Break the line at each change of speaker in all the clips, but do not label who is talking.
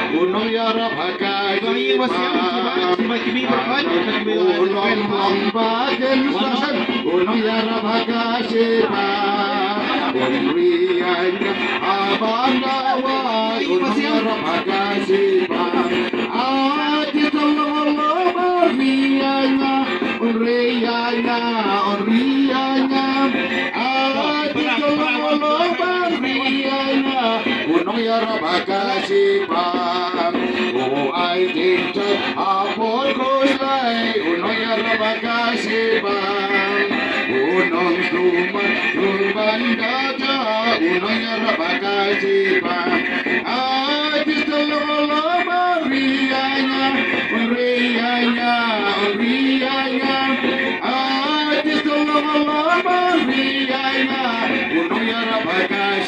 Gunung Yarabagai Gunung Lambagen Gunung Yarabagai Gunrianya Abanggawa Gunung Yarabagai Adi tolong Rianya Rianya Rianya Adi tolong Rianya Gunung Yarabagai Oh, I did upon Koslay, Gunung Yarabagai Gunung Suman, Ruban Gata, Gunung Yarabagai Adi tolong Rianya Rianya Rianya Adi tolong Rianya Gunung Yarabagai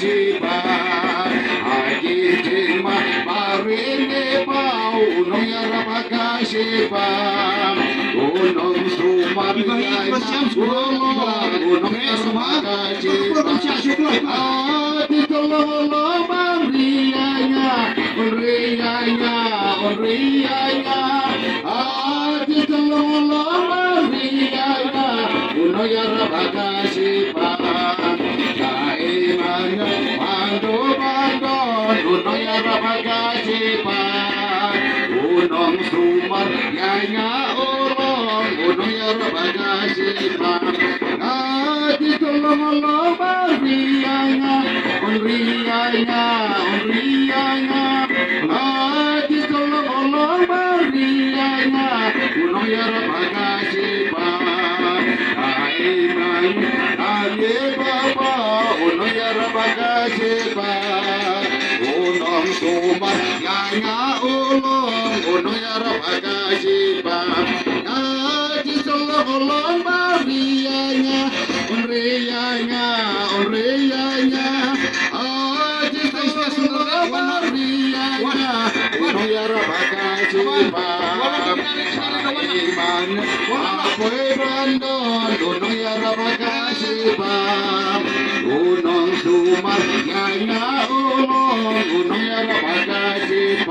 Jima Marine Pau Gunung Yarabagai Gunung Sumar Gunung Yarabagai Adi tolong Rianya Rianya Rianya Adi tolong Rianya Gunung Yarabagai Kaimana Pando Gunung Yarabagai Gunung Sumar Yanya Ulong Gunung Yarabagai Adi tolong Rianya Rianya Rianya Adi tolong Rianya Gunung Yarabagai Aiman Adi Baba Gunung Yarabagai Gunung Sumar Yanya Ulong Gunung Yarabagai Adi tolong Rianya Rianya Rianya Adi tolong Rianya Gunung Yarabagai Iman Apoy Brandon Gunung Yarabagai Gunung Sumar Yanya Ulong Gunung Yarabagai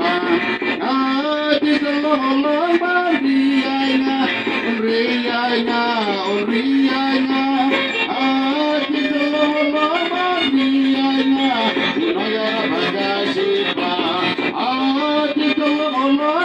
Adi tolong Rianya Rianya Rianya Adi tolong Rianya Gunung Yarabagai Adi tolong